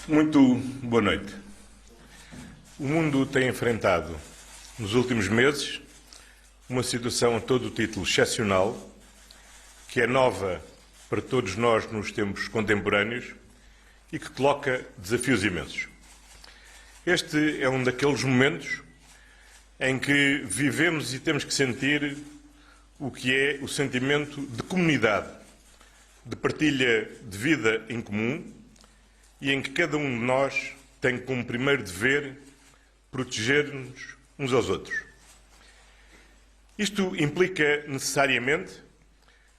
Muito boa noite. O mundo tem enfrentado, nos últimos meses, uma situação a todo o título excepcional, que é nova para todos nós nos tempos contemporâneos e que coloca desafios imensos. Este é um daqueles momentos em que vivemos e temos que sentir o que é o sentimento de comunidade, de partilha de vida em comum, e em que cada um de nós tem como primeiro dever proteger-nos uns aos outros. Isto implica necessariamente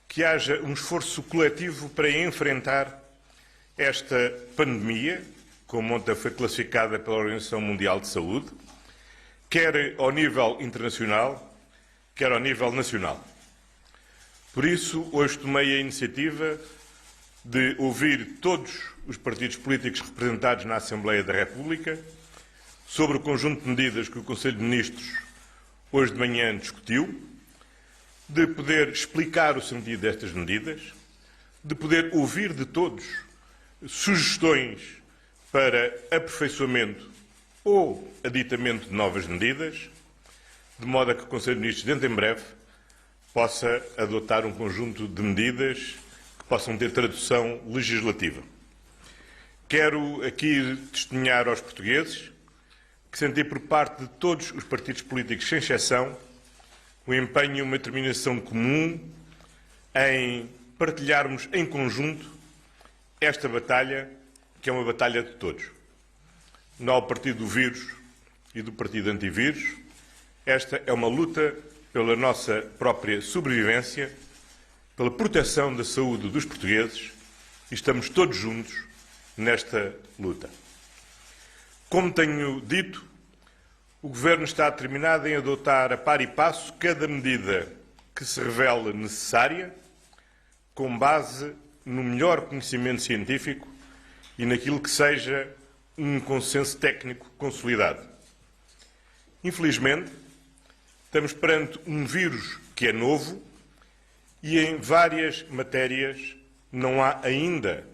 que haja um esforço coletivo para enfrentar esta pandemia, como ontem foi classificada pela Organização Mundial de Saúde, quer ao nível internacional, quer ao nível nacional. Por isso, hoje tomei a iniciativa de ouvir todos os partidos políticos representados na Assembleia da República sobre o conjunto de medidas que o Conselho de Ministros hoje de manhã discutiu, de poder explicar o sentido destas medidas, de poder ouvir de todos sugestões para aperfeiçoamento ou aditamento de novas medidas, de modo a que o Conselho de Ministros, dentro em breve, possa adotar um conjunto de medidas que possam ter tradução legislativa. Quero aqui testemunhar aos portugueses que senti por parte de todos os partidos políticos, sem exceção, o empenho e uma determinação comum em partilharmos em conjunto esta batalha, que é uma batalha de todos. Não há o partido do vírus e do partido antivírus. Esta é uma luta pela nossa própria sobrevivência, pela proteção da saúde dos portugueses, e estamos todos juntos nesta luta. Como tenho dito, o Governo está determinado em adotar a par e passo cada medida que se revele necessária, com base no melhor conhecimento científico e naquilo que seja um consenso técnico consolidado. Infelizmente, estamos perante um vírus que é novo e em várias matérias não há ainda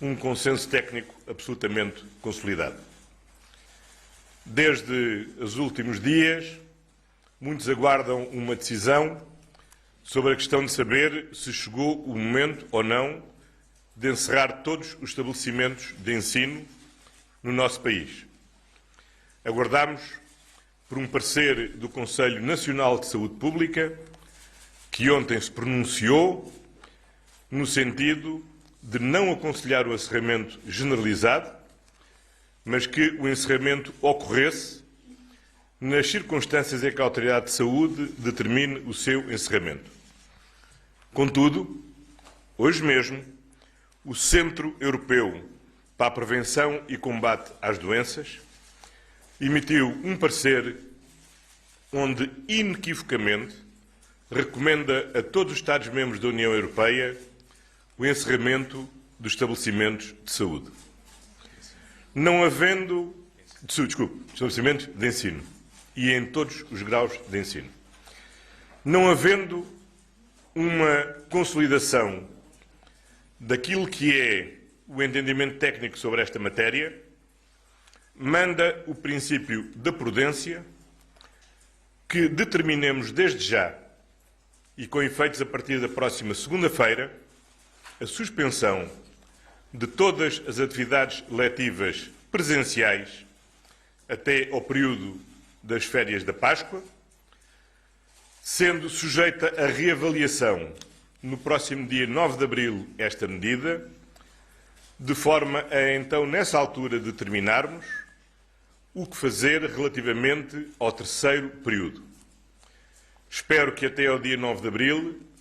um consenso técnico absolutamente consolidado. Desde os últimos dias, muitos aguardam uma decisão sobre a questão de saber se chegou o momento ou não de encerrar todos os estabelecimentos de ensino no nosso país. Aguardamos por um parecer do Conselho Nacional de Saúde Pública, que ontem se pronunciou no sentido de não aconselhar o encerramento generalizado, mas que o encerramento ocorresse nas circunstâncias em que a Autoridade de Saúde determine o seu encerramento. Contudo, hoje mesmo, o Centro Europeu para a Prevenção e Combate às Doenças emitiu um parecer onde, inequivocamente, recomenda a todos os Estados-membros da União Europeia o encerramento dos estabelecimentos de saúde. Não havendo... estabelecimentos de ensino e em todos os graus de ensino. Não havendo uma consolidação daquilo que é o entendimento técnico sobre esta matéria, manda o princípio da prudência que determinemos desde já e com efeitos a partir da próxima segunda-feira a suspensão de todas as atividades letivas presenciais até ao período das férias da Páscoa, sendo sujeita a reavaliação no próximo dia 9 de abril esta medida, de forma a então, nessa altura, determinarmos o que fazer relativamente ao terceiro período. Espero que até ao dia 9 de abril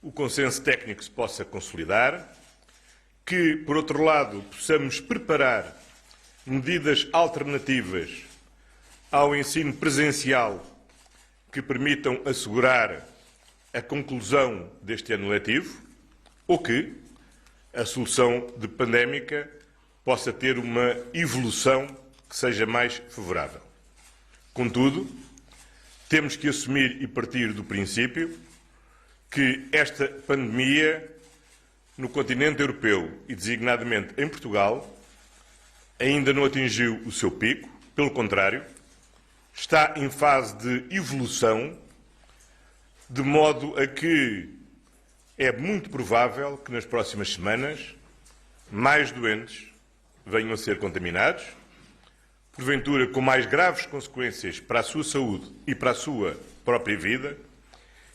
o consenso técnico se possa consolidar, que, por outro lado, possamos preparar medidas alternativas ao ensino presencial que permitam assegurar a conclusão deste ano letivo, ou que a solução de pandémica possa ter uma evolução que seja mais favorável. Contudo, temos que assumir e partir do princípio que esta pandemia no continente europeu e designadamente em Portugal ainda não atingiu o seu pico, pelo contrário, está em fase de evolução, de modo a que é muito provável que nas próximas semanas mais doentes venham a ser contaminados, porventura com mais graves consequências para a sua saúde e para a sua própria vida,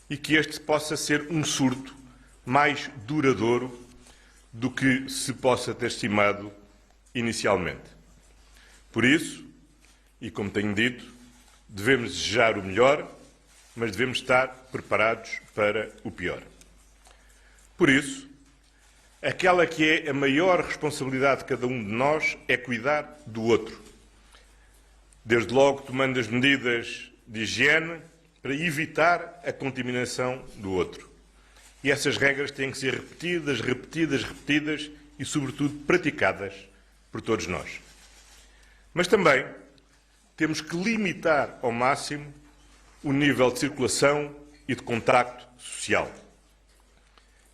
e que este possa ser um surto mais duradouro do que se possa ter estimado inicialmente. Por isso, e como tenho dito, devemos desejar o melhor, mas devemos estar preparados para o pior. Por isso, aquela que é a maior responsabilidade de cada um de nós é cuidar do outro. Desde logo tomando as medidas de higiene para evitar a contaminação do outro. E essas regras têm que ser repetidas e, sobretudo, praticadas por todos nós. Mas também temos que limitar ao máximo o nível de circulação e de contacto social.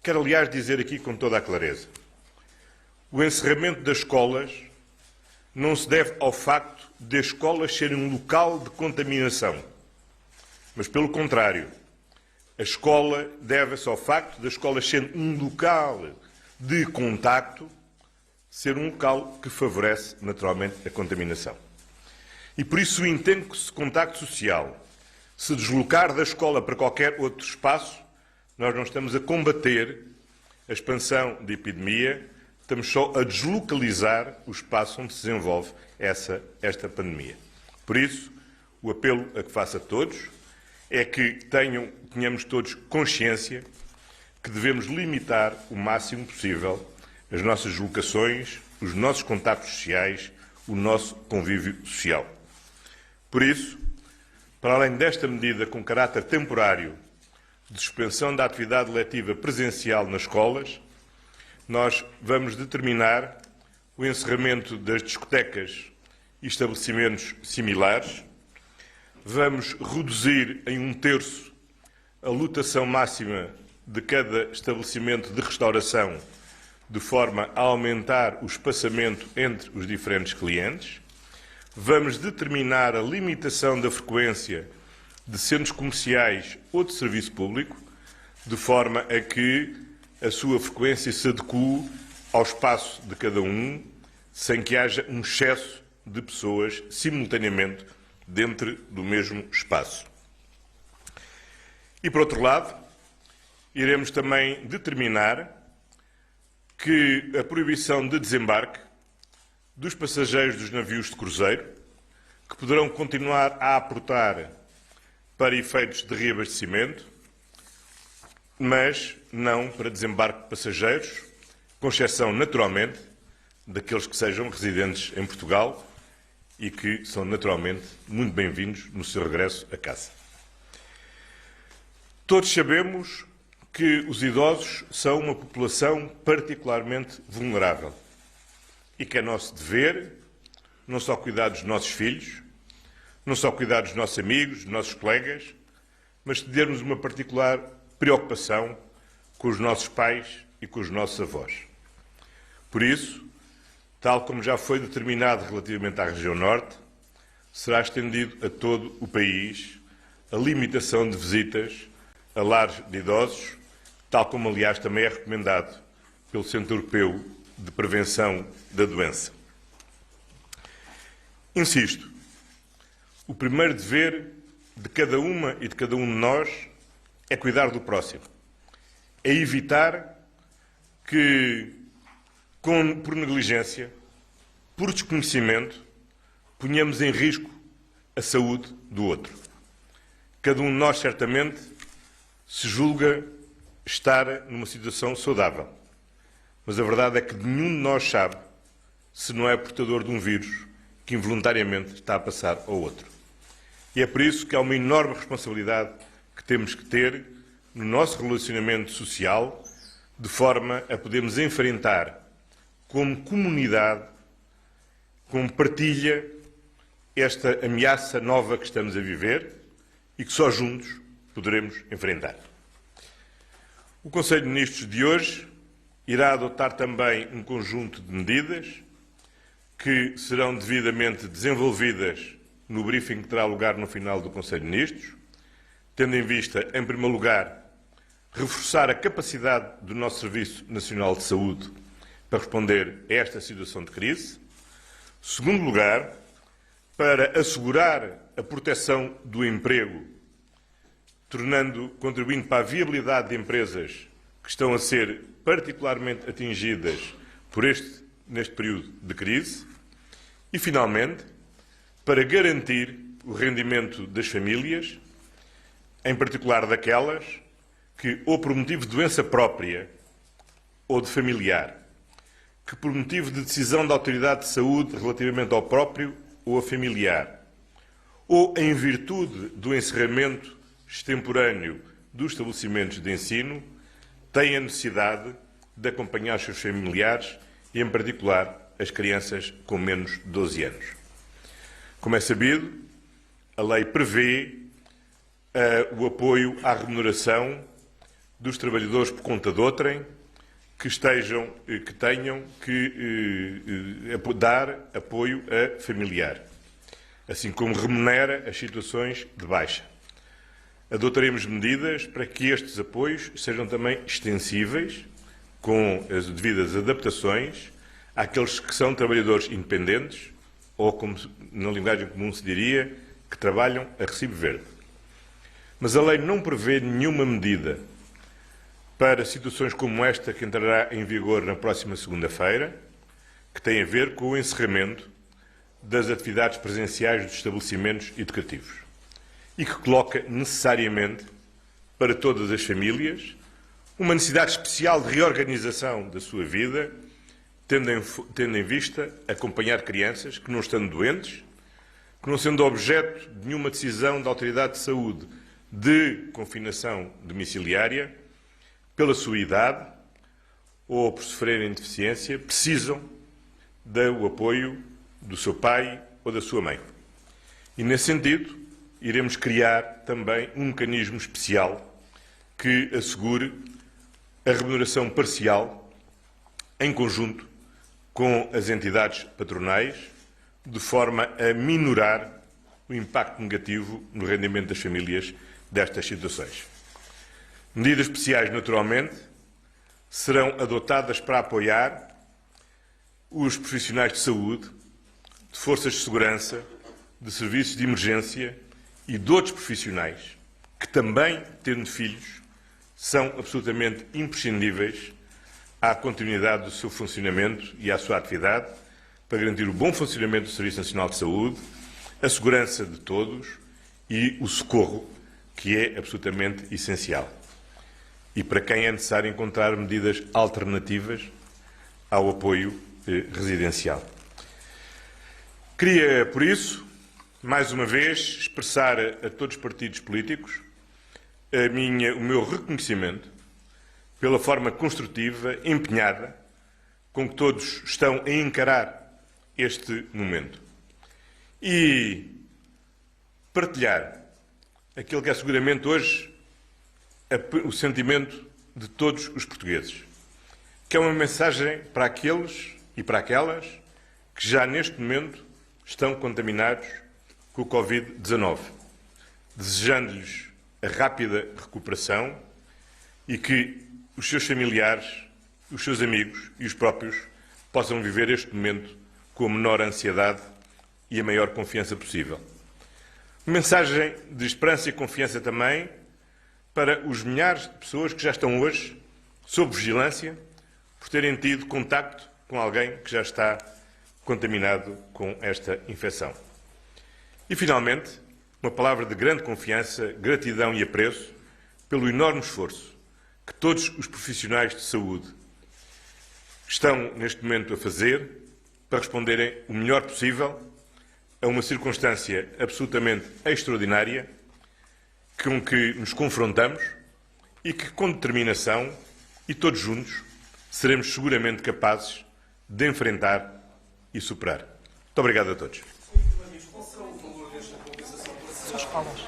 Quero, aliás, dizer aqui com toda a clareza: o encerramento das escolas não se deve ao facto de as escolas serem um local de contaminação, mas, pelo contrário, a escola deve-se ao facto das escolas serem um local de contacto, ser um local que favorece naturalmente a contaminação. E por isso entendo que se contacto social se deslocar da escola para qualquer outro espaço, nós não estamos a combater a expansão da epidemia, estamos só a deslocalizar o espaço onde se desenvolve esta pandemia. Por isso, o apelo a que faço a todos é que tenhamos todos consciência que devemos limitar o máximo possível as nossas deslocações, os nossos contactos sociais, o nosso convívio social. Por isso, para além desta medida com caráter temporário de suspensão da atividade letiva presencial nas escolas, nós vamos determinar o encerramento das discotecas e estabelecimentos similares, vamos reduzir em 1/3 a lotação máxima de cada estabelecimento de restauração, de forma a aumentar o espaçamento entre os diferentes clientes, vamos determinar a limitação da frequência de centros comerciais ou de serviço público, de forma a que a sua frequência se adeque ao espaço de cada um, sem que haja um excesso de pessoas simultaneamente dentro do mesmo espaço. E, por outro lado, iremos também determinar que a proibição de desembarque dos passageiros dos navios de cruzeiro, que poderão continuar a aportar para efeitos de reabastecimento, mas não para desembarque de passageiros, com exceção, naturalmente, daqueles que sejam residentes em Portugal e que são, naturalmente, muito bem-vindos no seu regresso a casa. Todos sabemos que os idosos são uma população particularmente vulnerável e que é nosso dever não só cuidar dos nossos filhos, não só cuidar dos nossos amigos, dos nossos colegas, mas termos uma particular preocupação com os nossos pais e com os nossos avós. Por isso, tal como já foi determinado relativamente à região norte, será estendido a todo o país a limitação de visitas a lares de idosos, tal como, aliás, também é recomendado pelo Centro Europeu de Prevenção da Doença. Insisto, o primeiro dever de cada uma e de cada um de nós é cuidar do próximo, é evitar que, por negligência, por desconhecimento, ponhamos em risco a saúde do outro. Cada um de nós, certamente, se julga estar numa situação saudável, mas a verdade é que nenhum de nós sabe se não é portador de um vírus que involuntariamente está a passar ao outro. E é por isso que há uma enorme responsabilidade que temos que ter no nosso relacionamento social, de forma a podermos enfrentar como comunidade, como partilha, esta ameaça nova que estamos a viver e que só juntos poderemos enfrentar. O Conselho de Ministros de hoje irá adotar também um conjunto de medidas que serão devidamente desenvolvidas no briefing que terá lugar no final do Conselho de Ministros, tendo em vista, em primeiro lugar, reforçar a capacidade do nosso Serviço Nacional de Saúde para responder a esta situação de crise. Segundo lugar, para assegurar a proteção do emprego, contribuindo para a viabilidade de empresas que estão a ser particularmente atingidas neste período de crise. E, finalmente, para garantir o rendimento das famílias, em particular daquelas que, ou por motivo de doença própria ou de familiar, que por motivo de decisão da autoridade de saúde relativamente ao próprio ou a familiar, ou em virtude do encerramento extemporâneo dos estabelecimentos de ensino, têm a necessidade de acompanhar os seus familiares e, em particular, as crianças com menos de 12 anos. Como é sabido, a lei prevê o apoio à remuneração dos trabalhadores por conta de outrem que tenham que dar apoio a familiar, assim como remunera as situações de baixa. Adotaremos medidas para que estes apoios sejam também extensíveis, com as devidas adaptações, àqueles que são trabalhadores independentes, ou, como na linguagem comum se diria, que trabalham a recibo verde. Mas a lei não prevê nenhuma medida para situações como esta, que entrará em vigor na próxima segunda-feira, que tem a ver com o encerramento das atividades presenciais dos estabelecimentos educativos e que coloca necessariamente para todas as famílias uma necessidade especial de reorganização da sua vida, tendo em vista acompanhar crianças que, não estando doentes, que não sendo objeto de nenhuma decisão da autoridade de saúde de confinação domiciliária, pela sua idade ou por sofrerem de deficiência, precisam do apoio do seu pai ou da sua mãe. E, nesse sentido, iremos criar também um mecanismo especial que assegure a remuneração parcial em conjunto com as entidades patronais, de forma a minorar o impacto negativo no rendimento das famílias destas situações. Medidas especiais, naturalmente, serão adotadas para apoiar os profissionais de saúde, de forças de segurança, de serviços de emergência e de outros profissionais que também, tendo filhos, são absolutamente imprescindíveis à continuidade do seu funcionamento e à sua atividade para garantir o bom funcionamento do Serviço Nacional de Saúde, a segurança de todos e o socorro, que é absolutamente essencial. E para quem é necessário encontrar medidas alternativas ao apoio residencial. Queria, por isso, mais uma vez, expressar a todos os partidos políticos o meu reconhecimento pela forma construtiva, empenhada, com que todos estão a encarar este momento. E partilhar aquilo que é seguramente hoje o sentimento de todos os portugueses, que é uma mensagem para aqueles e para aquelas que já neste momento estão contaminados com o Covid-19, desejando-lhes a rápida recuperação e que os seus familiares, os seus amigos e os próprios possam viver este momento com a menor ansiedade e a maior confiança possível. Uma mensagem de esperança e confiança também para os milhares de pessoas que já estão hoje sob vigilância por terem tido contacto com alguém que já está contaminado com esta infecção. E, finalmente, uma palavra de grande confiança, gratidão e apreço pelo enorme esforço que todos os profissionais de saúde estão, neste momento, a fazer para responderem o melhor possível a uma circunstância absolutamente extraordinária com que nos confrontamos e que, com determinação e todos juntos, seremos seguramente capazes de enfrentar e superar. Muito obrigado a todos. São escolas.